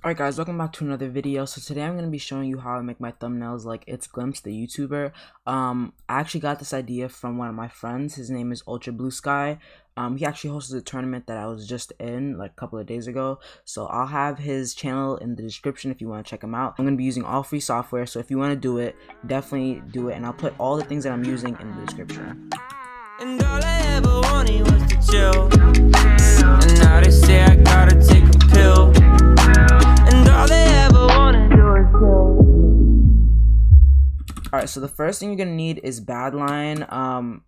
Alright guys, welcome back to another video. So today I'm going to be showing you how I make my thumbnails like it's Glimpse, the YouTuber. I actually got this idea from one of my friends. His name is Ultra Blue Sky. He actually hosted a tournament that I was just in like a couple of days ago. So I'll have his channel in the description if you want to check him out. I'm going to be using all free software, so if you want to do it, definitely do it. And I'll put all the things that I'm using in the description. And all I ever wanted was to chill. And now they say I gotta take a pill. And all they ever wanna do is chill. Alright, so the first thing you're gonna need is Badline.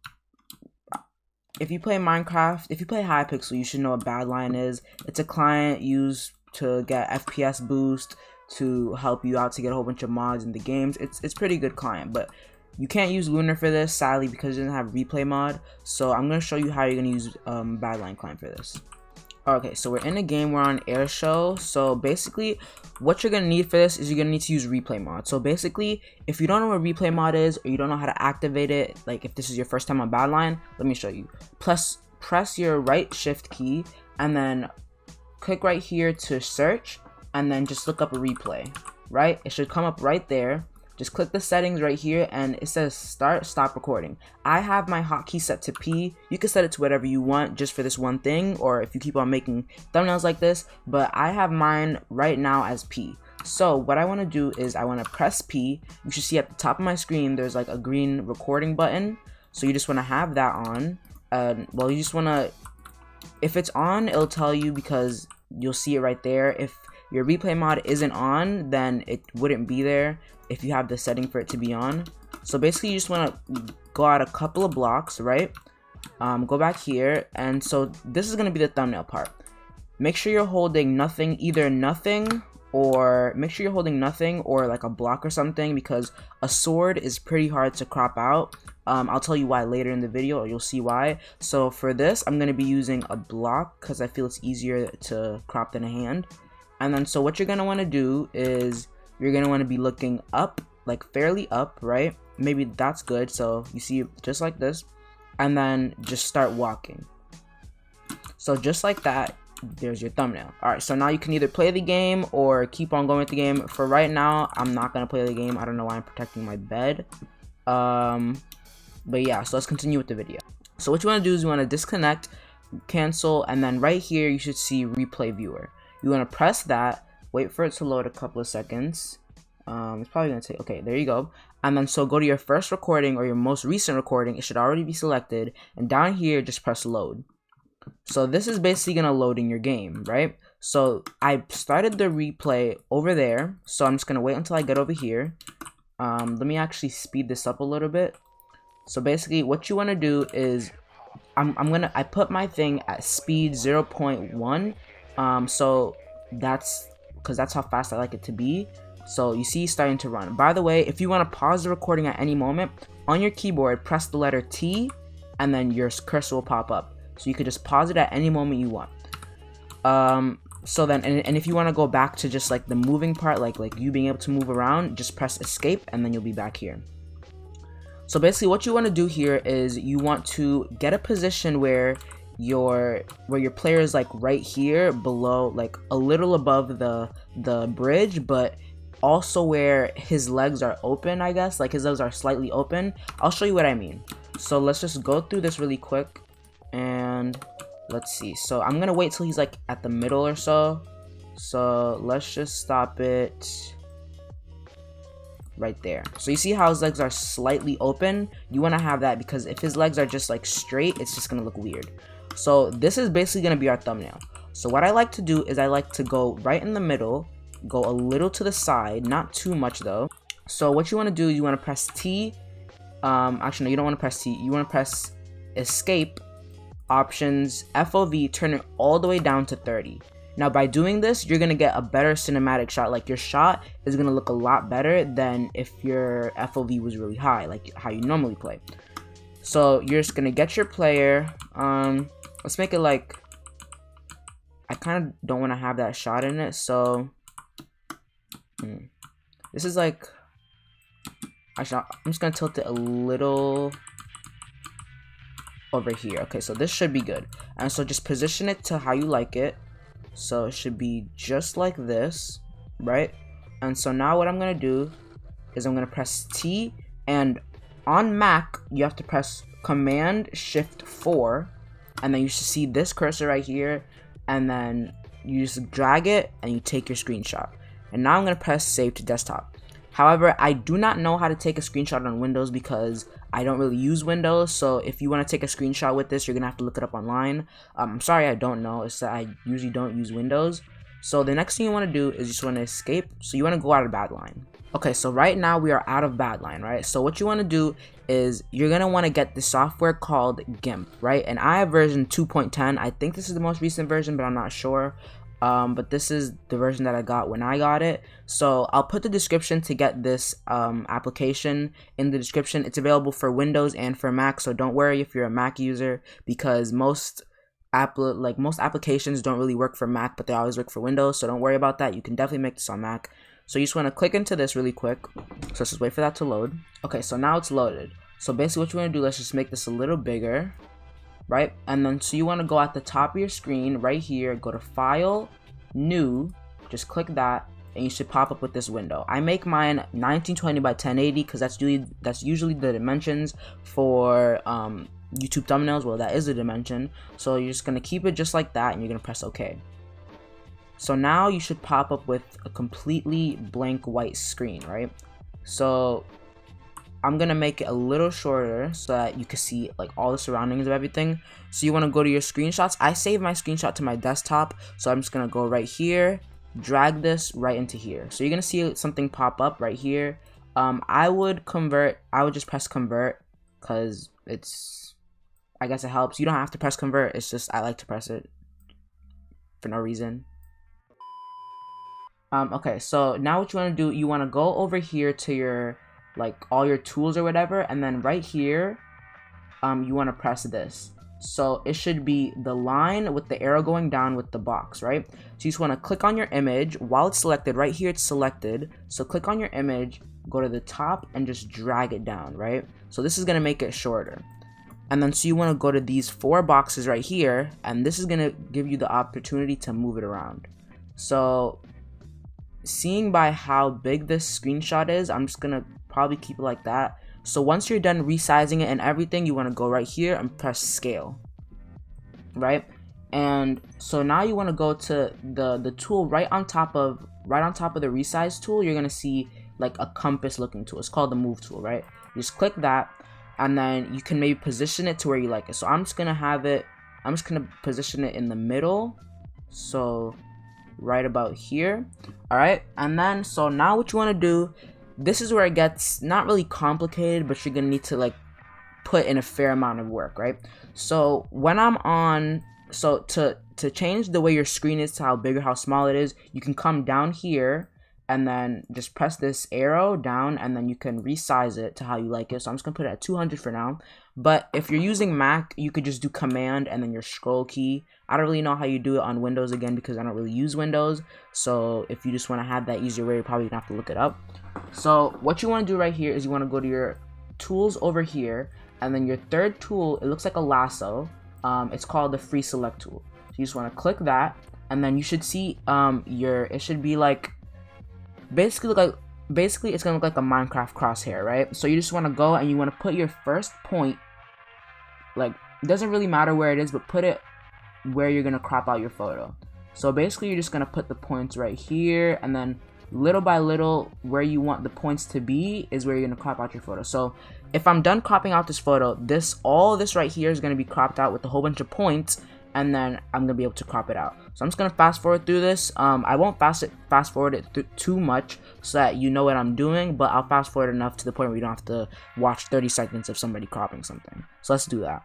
If you play Minecraft, if you play Hypixel, you should know what Badline is. It's a client used to get FPS boost, to help you out to get a whole bunch of mods in the games. It's pretty good client, but you can't use Lunar for this, sadly, because it doesn't have replay mod. So I'm going to show you how you're going to use Badline client for this. Okay, so we're in a game, we're on Air Show. So basically, what you're going to need for this is you're going to need to use replay mod. So basically, if you don't know what replay mod is, or you don't know how to activate it, like if this is your first time on Badline, let me show you. Press your right shift key, and then click right here to search, and then just look up a replay, right? It should come up right there. Just click the settings right here and it says stop recording. I have my hotkey set to P. You can set it to whatever you want just for this one thing, or if you keep on making thumbnails like this, but I have mine right now as P. So what I want to do is I want to press P. You should see at the top of my screen there's like a green recording button. So you just want to have that on. Well, you just want to, if it's on, it'll tell you because you'll see it right there. If your replay mod isn't on, then it wouldn't be there if you have the setting for it to be on. So basically you just want to go out a couple of blocks, right? Go back here, and so this is going to be the thumbnail part. Make sure you're holding nothing, either nothing, or make sure you're holding nothing or like a block or something, because a sword is pretty hard to crop out. I'll tell you why later in the video, or you'll see why. So for this, I'm going to be using a block because I feel it's easier to crop than a hand. And then so what you're going to want to do is you're going to want to be looking up, like fairly up, right? Maybe that's good. So you see just like this, and then just start walking. So just like that, there's your thumbnail. All right, so now you can either play the game or keep on going with the game. For right now, I'm not going to play the game. I don't know why I'm protecting my bed. But yeah, so let's continue with the video. So what you want to do is you want to disconnect, cancel, and then right here you should see replay viewer. You want to press that, wait for it to load a couple of seconds. It's probably going to take, okay, there you go. And then so go to your first recording or your most recent recording. It should already be selected. And down here, just press load. So this is basically going to load in your game, right? So I started the replay over there. So I'm just going to wait until I get over here. Let me actually speed this up a little bit. So basically what you want to do is I put my thing at speed 0.1. So that's because that's how fast I like it to be. So you see starting to run. By the way, if you want to pause the recording at any moment, on your keyboard press the letter T and then your cursor will pop up, so you could just pause it at any moment you want. So then and if you want to go back to just like the moving part, like you being able to move around, just press escape and then you'll be back here. So basically what you want to do here is you want to get a position where your player is like right here below, like a little above the bridge, but also where his legs are open, I guess, like his legs are slightly open. I'll show you what I mean. So let's just go through this really quick and let's see. So I'm gonna wait till he's like at the middle or so. So let's just stop it right there. So you see how his legs are slightly open? You want to have that because if his legs are just like straight, it's just gonna look weird. So this is basically going to be our thumbnail. So what I like to do is I like to go right in the middle, go a little to the side, not too much though. So what you want to do, you want to press T. Actually, no, you don't want to press T. You want to press escape, options, FOV, turn it all the way down to 30. Now by doing this, you're going to get a better cinematic shot. Like your shot is going to look a lot better than if your FOV was really high, like how you normally play. So you're just going to get your player. Let's make it like, I kind of don't want to have that shot in it, so this is like, actually I'm just going to tilt it a little over here. Okay, so this should be good. And so just position it to how you like it. So it should be just like this. right? And so now what I'm gonna do is I'm gonna press T, and on Mac you have to press Command Shift 4, and then you should see this cursor right here, and then you just drag it and you take your screenshot. And now I'm gonna press Save to Desktop. However, I do not know how to take a screenshot on Windows because I don't really use Windows. So if you want to take a screenshot with this, you're gonna have to look it up online. I'm sorry, I don't know. It's that I usually don't use Windows. So the next thing you want to do is you just want to escape. So you want to go out of Badline. Okay, so right now we are out of Badline, right? So what you want to do is you're gonna want to get the software called Gimp, right? And I have version 2.10. I think this is the most recent version, but I'm not sure. But this is the version that I got when I got it. So I'll put the description to get this application in the description. It's available for Windows and for Mac, so don't worry if you're a Mac user, because most applications don't really work for Mac, but they always work for Windows, so don't worry about that. You can definitely make this on Mac. So you just want to click into this really quick. So let's just wait for that to load. Okay, so now it's loaded. So basically what you want to do, let's just make this a little bigger, right? And then so you want to go at the top of your screen right here, go to File, New, just click that, and you should pop up with this window. I make mine 1920 by 1080 because that's usually the dimensions for YouTube thumbnails. Well, that is the dimension. So you're just gonna keep it just like that, and you're gonna press OK. So now you should pop up with a completely blank white screen, right? So I'm gonna make it a little shorter so that you can see like all the surroundings of everything. So you want to go to your screenshots. I save my screenshot to my desktop, so I'm just gonna go right here, drag this right into here. So you're gonna see something pop up right here. I would just press convert because I guess it helps. You don't have to press convert, it's just I like to press it for no reason. Okay, so now what you want to do, you want to go over here to your all your tools or whatever, and then right here you want to press this. So it should be the line with the arrow going down with the box, right? So you just want to click on your image while it's selected. Right here it's selected, so click on your image, go to the top, and just drag it down, right? So this is going to make it shorter. And then so you want to go to these 4 boxes right here, and this is going to give you the opportunity to move it around. So seeing by how big this screenshot is, I'm just gonna probably keep it like that. So once you're done resizing it and everything, you want to go right here and press scale, right? And so now you want to go to the tool right on top of the resize tool. You're gonna see like a compass looking tool. It's called the move tool, right? You just click that, and then you can maybe position it to where you like it. So I'm just gonna position it in the middle, so right about here. All right, and then so now what you want to do, this is where it gets not really complicated, but you're gonna need to put in a fair amount of work, right? So when I'm on, so to change the way your screen is to how big or how small it is, you can come down here and then just press this arrow down, and then you can resize it to how you like it. So I'm just gonna put it at 200 for now. But if you're using Mac, you could just do Command and then your scroll key. I don't really know how you do it on Windows, again, because I don't really use Windows. So if you just want to have that easier way, you're probably gonna have to look it up. So what you want to do right here is you want to go to your tools over here, and then your third tool, it looks like a lasso. It's called the free select tool. So you just want to click that, and then you should see it should be basically it's gonna look like a Minecraft crosshair, right? So you just want to go and you want to put your first point, it doesn't really matter where it is, but put it where you're gonna crop out your photo. So basically you're just gonna put the points right here, and then little by little where you want the points to be is where you're gonna crop out your photo. So if I'm done cropping out this photo, all this right here is gonna be cropped out with a whole bunch of points, and then I'm gonna be able to crop it out. So I'm just gonna fast forward through this. I won't fast forward it too much so that you know what I'm doing, but I'll fast forward enough to the point where you don't have to watch 30 seconds of somebody cropping something. So let's do that.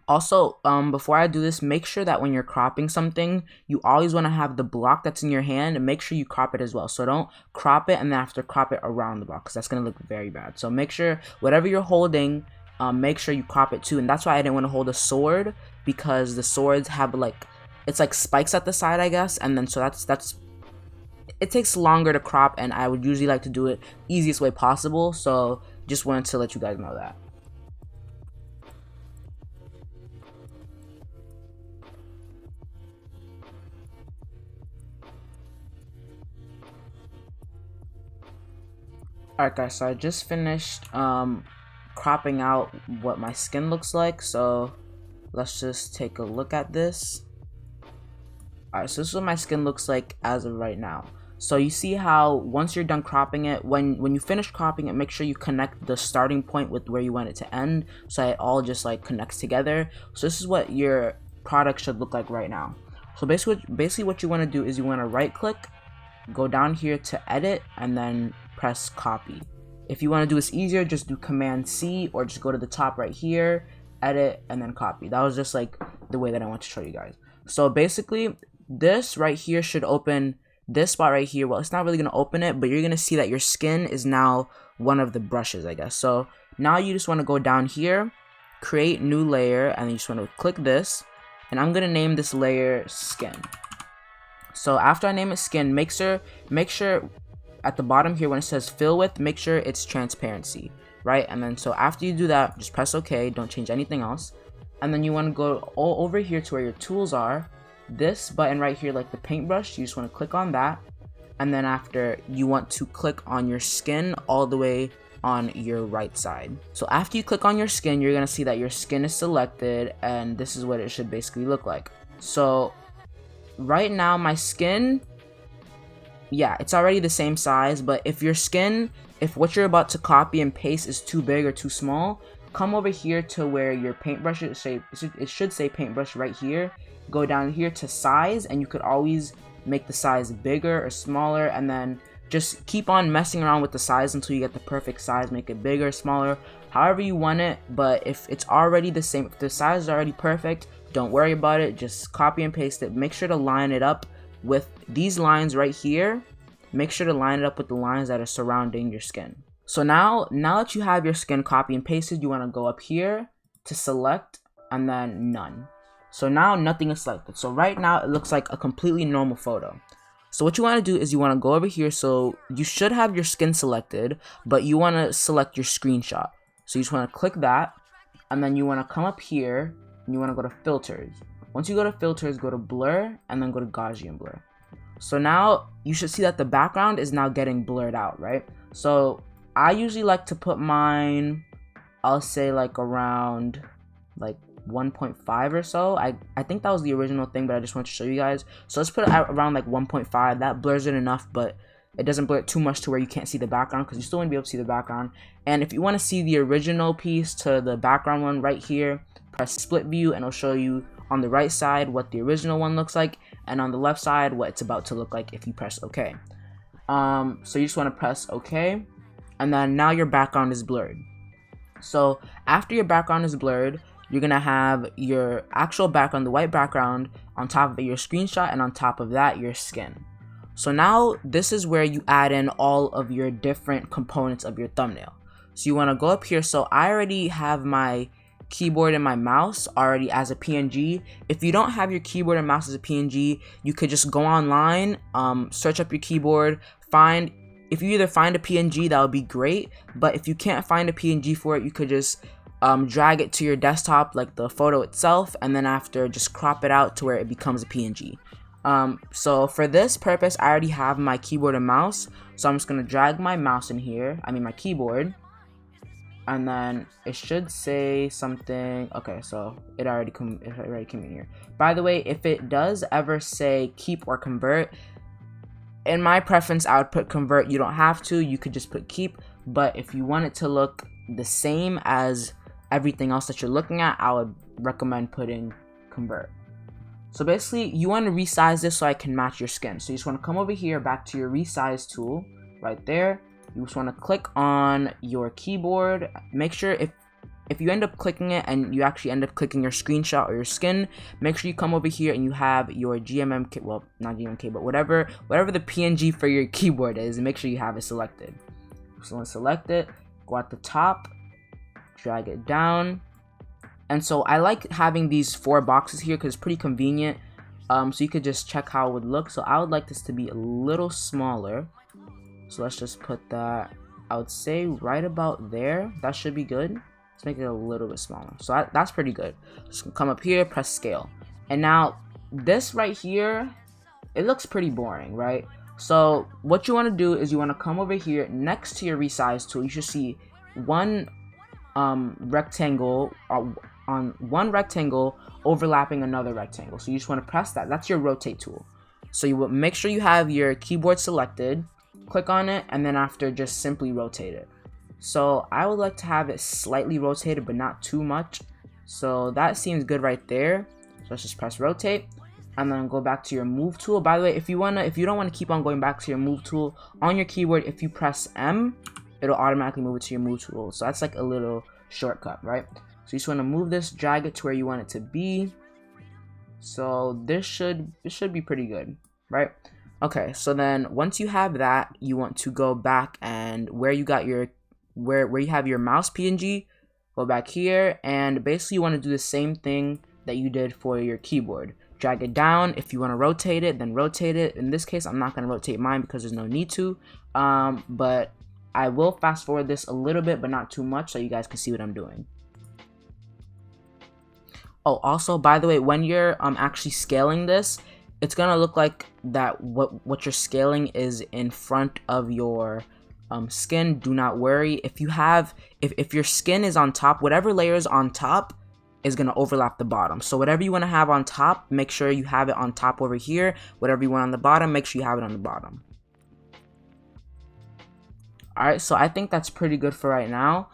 Also, before I do this, make sure that when you're cropping something, you always want to have the block that's in your hand, and make sure you crop it as well. So don't crop it and then have to crop it around the block, because that's going to look very bad. So make sure whatever you're holding, make sure you crop it too. And that's why I didn't want to hold a sword, because the swords have it's like spikes at the side, I guess. And then so that's it takes longer to crop, and I would usually like to do it easiest way possible. So just wanted to let you guys know that. Alright guys, so I just finished cropping out what my skin looks like, so let's just take a look at this. Alright, so this is what my skin looks like as of right now. So you see how once you're done cropping it, when you finish cropping it, make sure you connect the starting point with where you want it to end, so it all just like connects together. So this is what your product should look like right now. So basically what you want to do is you want to right click, go down here to edit, and then press copy. If you want to do this easier, just do Command C, or just go to the top right here, edit, and then copy. That was just like the way that I want to show you guys. So basically this right here should open this spot right here. Well, it's not really going to open it, but you're going to see that your skin is now one of the brushes, I guess. So now you just want to go down here, create new layer, and you just want to click this, and I'm going to name this layer skin. So after I name it skin, make sure at the bottom here when it says fill with, make sure it's transparency, right? And then so after you do that, just press OK, don't change anything else. And then you want to go all over here to where your tools are. This button right here, like the paintbrush, you just want to click on that, and then after you want to click on your skin all the way on your right side. So after you click on your skin, you're gonna see that your skin is selected, and this is what it should basically look like. So right now my skin, yeah, it's already the same size, but if your skin, if what you're about to copy and paste is too big or too small, come over here to where your paintbrush it should say paintbrush right here. Go down here to size, and you could always make the size bigger or smaller, and then just keep on messing around with the size until you get the perfect size. Make it bigger, smaller, however you want it. But if it's already the same, if the size is already perfect, don't worry about it, just copy and paste it. Make sure to line it up with these lines right here. Make sure to line it up with the lines that are surrounding your skin. So now that you have your skin copy and pasted, you want to go up here to select, and then none. So now nothing is selected. So right now it looks like a completely normal photo. So what you want to do is you want to go over here. So you should have your skin selected, but you want to select your screenshot. So you just want to click that, and then you want to come up here and you want to go to filters. Once you go to filters, go to blur, and then go to Gaussian blur. So now you should see that the background is now getting blurred out, right? So I usually like to put mine, I'll say like around like 1.5 or so. I think that was the original thing, but I just want to show you guys. So let's put it at around like 1.5. That blurs it enough, but it doesn't blur it too much to where you can't see the background, because you still want to be able to see the background. And if you want to see the original piece to the background one, right here, press split view, and it'll show you on the right side what the original one looks like, and on the left side what it's about to look like if you press OK. So you just want to press OK, and then now your background is blurred. So after your background is blurred, you're gonna have your actual background, the white background, on top of it your screenshot, and on top of that your skin. So now this is where you add in all of your different components of your thumbnail. So you want to go up here. So I already have my keyboard and my mouse already as a PNG. If you don't have your keyboard and mouse as a PNG, you could just go online, search up your keyboard, if you either find a PNG, that would be great, but if you can't find a PNG for it, you could just drag it to your desktop, like the photo itself, and then after just crop it out to where it becomes a PNG. So for this purpose, I already have my keyboard and mouse, so I'm just gonna drag my mouse in here, my keyboard, and then it should say something. Okay, so it already came in here. By the way, if it does ever say keep or convert, in my preference I would put convert. You don't have to, you could just put keep, but if you want it to look the same as everything else that you're looking at, I would recommend putting convert. So basically you want to resize this so I can match your skin. So you just want to come over here back to your resize tool right there. You just want to click on your keyboard. Make sure if you end up clicking it and you actually end up clicking your screenshot or your skin, make sure you come over here and you have your GMMK, well, not GMMK, but whatever the PNG for your keyboard is, and make sure you have it selected. So let's select it, go at the top, drag it down. And so I like having these 4 boxes here because it's pretty convenient. So you could just check how it would look. So I would like this to be a little smaller. So let's just put that, I would say right about there. That should be good. Let's make it a little bit smaller. So that's pretty good. Just come up here, press scale. And now this right here, it looks pretty boring, right? So what you want to do is you want to come over here next to your resize tool. You should see one rectangle on one rectangle overlapping another rectangle. So you just want to press that. That's your rotate tool. So you will make sure you have your keyboard selected, click on it, and then after just simply rotate it. So I would like to have it slightly rotated but not too much. So that seems good right there. So let's just press rotate and then go back to your move tool. By the way, if you don't want to keep on going back to your move tool on your keyboard, if you press M, it'll automatically move it to your move tool. So that's like a little shortcut, right? So you just want to move this, drag it to where you want it to be. So this should be pretty good, right? Okay, so then once you have that, you want to go back and where you got your where you have your mouse PNG, go back here, and basically you want to do the same thing that you did for your keyboard. Drag it down. If you want to rotate it, then rotate it. In this case, I'm not going to rotate mine because there's no need to, but I will fast forward this a little bit, but not too much, so you guys can see what I'm doing. Oh, also, by the way, when you're actually scaling this, it's gonna look like that what you're scaling is in front of your skin. Do not worry. If your skin is on top, whatever layer is on top is gonna overlap the bottom. So whatever you want to have on top, make sure you have it on top over here. Whatever you want on the bottom, make sure you have it on the bottom. Alright, so I think that's pretty good for right now.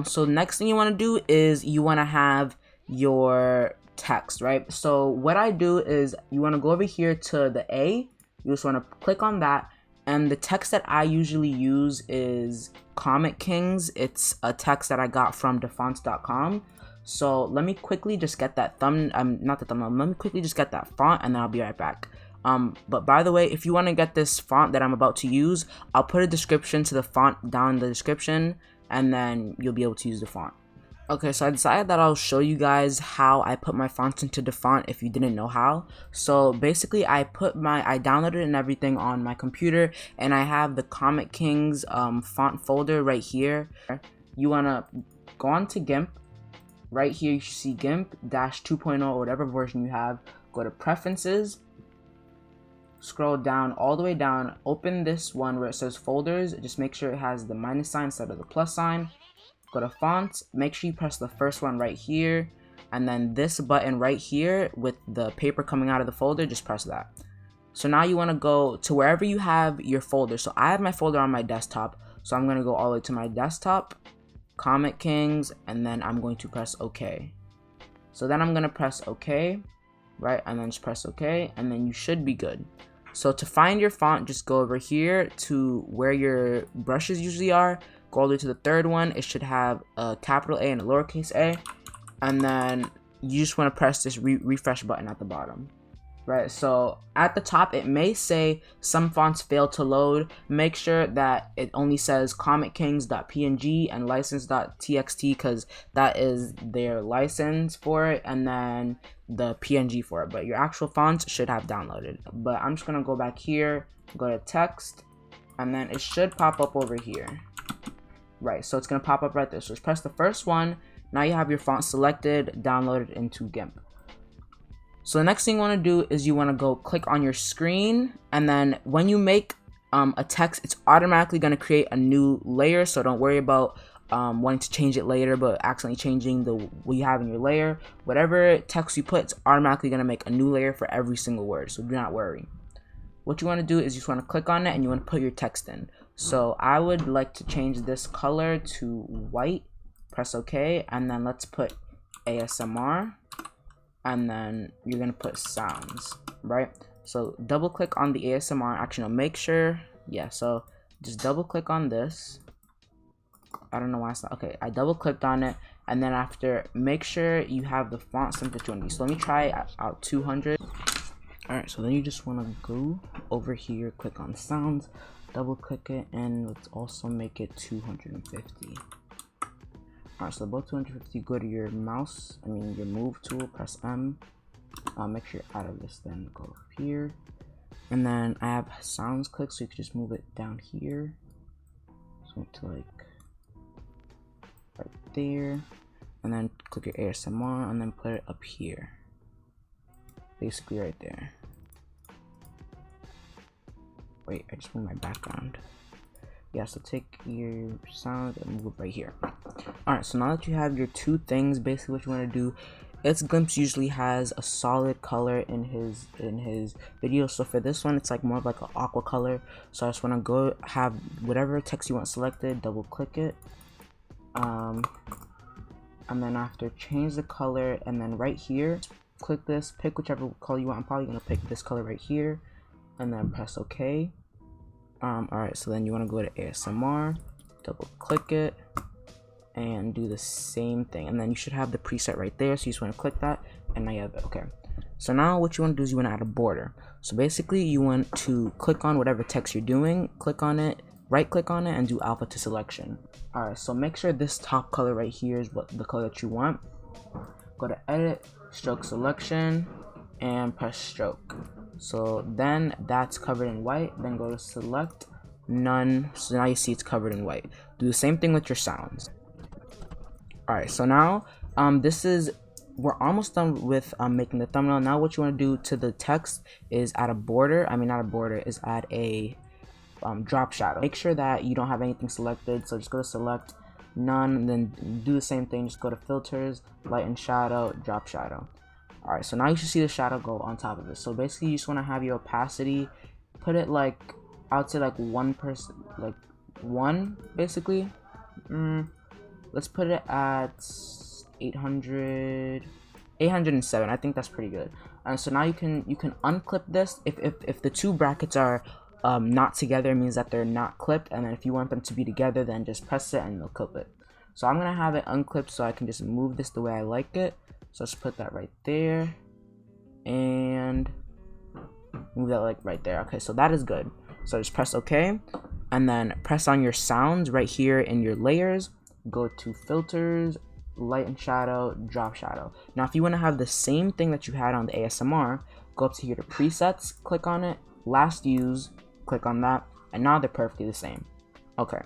So next thing you want to do is you want to have your text, right? So what I do is you want to go over here to the A. You just want to click on that, and the text that I usually use is Comic Kings. It's a text that I got from defonts.com. So let me quickly just get that not the thumbnail. Let me quickly just get that font, and then I'll be right back. But by the way, if you want to get this font that I'm about to use, I'll put a description to the font down in the description, and then you'll be able to use the font. Okay, so I decided that I'll show you guys how I put my fonts into DaFont if you didn't know how. So basically, I downloaded it and everything on my computer, and I have the Comic Kings font folder right here. You wanna go on to Gimp. Right here, you should see Gimp -2.0 or whatever version you have. Go to Preferences. Scroll down all the way down. Open this one where it says Folders. Just make sure it has the minus sign instead of the plus sign. Go to fonts, make sure you press the first one right here, and then this button right here with the paper coming out of the folder, just press that. So now you want to go to wherever you have your folder. So I have my folder on my desktop, so I'm going to go all the way to my desktop, Comic Kings, and then I'm going to press OK. So then I'm going to press OK, right, and then just press OK, and then you should be good. So to find your font, just go over here to where your brushes usually are. Go all the way to the third one. It should have a capital A and a lowercase a, and then you just want to press this refresh button at the bottom, right? So at the top it may say some fonts fail to load. Make sure that it only says comickings.png and license.txt because that is their license for it, and then the PNG for it, but your actual fonts should have downloaded. But I'm just gonna go back here, go to text, and then it should pop up over here. Right, so it's going to pop up right there. So just press the first one. Now you have your font selected, downloaded into Gimp. So the next thing you want to do is you want to go click on your screen, and then when you make a text, it's automatically going to create a new layer. So don't worry about wanting to change it later, but accidentally changing what you have in your layer. Whatever text you put, it's automatically going to make a new layer for every single word. So do not worry. What you want to do is you just want to click on it and you want to put your text in. So I would like to change this color to white. Press OK, and then let's put ASMR, and then you're gonna put sounds, right? So double click on the ASMR. Actually, no, make sure, yeah. So just double click on this. I don't know why it's not okay. I double clicked on it, and then after, make sure you have the font set to 200. So let me try out 200. Alright, so then you just want to go over here, click on sounds, double click it, and let's also make it 250. Alright, so above 250, go to your mouse, your move tool, press M. Make sure you're out of this, then go here. And then I have sounds clicked, so you can just move it down here. So to like right there. And then click your ASMR, and then put it up here. Basically right there. Wait, I just moved my background. Yeah, so take your sound and move it right here. Alright, so now that you have your two things, basically what you want to do, Gimp usually has a solid color in his video. So for this one, it's like more of like an aqua color. So I just want to go have whatever text you want selected, double click it, and then after change the color, and then right here click this, pick whichever color you want. I'm probably gonna pick this color right here, and then press OK. Alright, so then you want to go to ASMR, double click it, and do the same thing, and then you should have the preset right there. So you just want to click that, and now you have it. Okay, so now what you want to do is you want to add a border. So basically you want to click on whatever text you're doing, click on it, right click on it, and do alpha to selection. Alright, so make sure this top color right here is what the color that you want. Go to edit, stroke selection, and press stroke. So then that's covered in white. Then go to select, none. So now you see it's covered in white. Do the same thing with your sounds. Alright, so now we're almost done with making the thumbnail. Now what you want to do to the text is add a border. I mean, not a border, is add a drop shadow. Make sure that you don't have anything selected. So just go to select, none, and then do the same thing. Just go to filters, light and shadow, drop shadow. Alright, so now you should see the shadow go on top of it. So basically you just want to have your opacity, put it like, I would say like 1%, like 1 basically. Let's put it at 807. I think that's pretty good. And so now you can unclip this. If the two brackets are not together, it means that they're not clipped, and then if you want them to be together, then just press it and they'll clip it. So I'm gonna have it unclipped so I can just move this the way I like it. So let's put that right there and move that like right there. Okay, so that is good. So just press OK, and then press on your sounds right here in your layers. Go to filters, light and shadow, drop shadow. Now if you want to have the same thing that you had on the ASMR, go up to here to presets, click on it, last use, click on that, and now they're perfectly the same. Okay,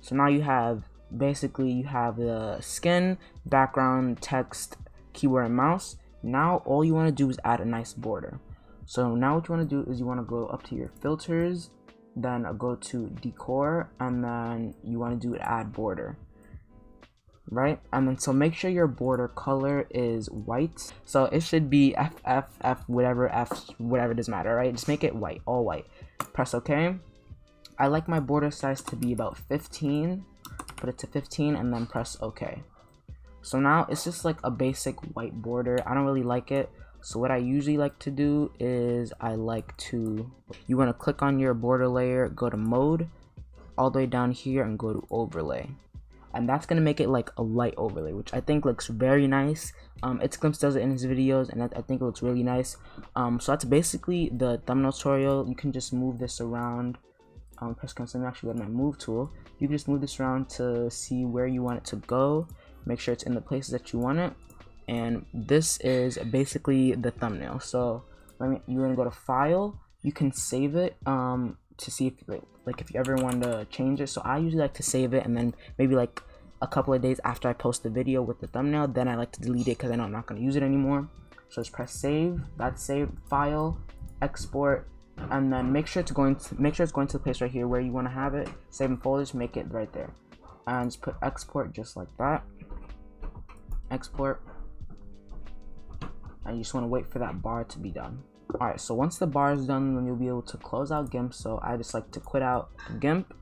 so now you have basically you have the skin, background, text, keyboard, and mouse. Now all you want to do is add a nice border. So now what you want to do is you want to go up to your filters, then go to decor, and then you want to do add border, right? And then so make sure your border color is white. So it should be F whatever doesn't matter, right? Just make it white, all white. Press OK. I like my border size to be about 15. Put it to 15 and then press OK. So now it's just like a basic white border. I don't really like it. So what I usually like to do is you want to click on your border layer, go to mode, all the way down here, and go to overlay. And that's going to make it like a light overlay, which I think looks very nice. Gimp does it in his videos, and I think it looks really nice. So that's basically the thumbnail tutorial. You can just move this around. Press cancel. Let me actually go to my move tool. You can just move this around to see where you want it to go. Make sure it's in the places that you want it. And this is basically the thumbnail. So you're gonna go to file. You can save it to see if if you ever want to change it. So I usually like to save it, and then maybe like a couple of days after I post the video with the thumbnail, then I like to delete it because I know I'm not going to use it anymore. So just press save. That's saved. File, export, and then make sure it's going to the place right here where you want to have it. Save in folders. Make it right there, and just put export just like that. Export. And you just want to wait for that bar to be done. Alright, so once the bar is done, then you'll be able to close out Gimp. So I just like to quit out Gimp.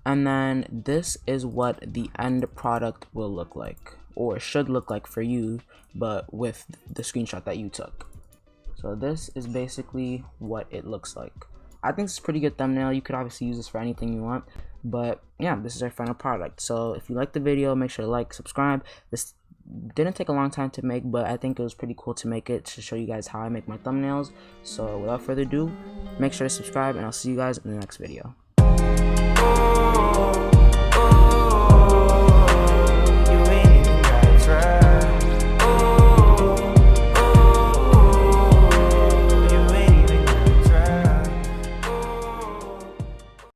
And then this is what the end product will look like, or should look like for you, but with the screenshot that you took. So this is basically what it looks like. I think it's a pretty good thumbnail. You could obviously use this for anything you want. But yeah, this is our final product. So if you like the video, make sure to like, subscribe. This didn't take a long time to make, but I think it was pretty cool to make it to show you guys how I make my thumbnails. So without further ado, make sure to subscribe, and I'll see you guys in the next video.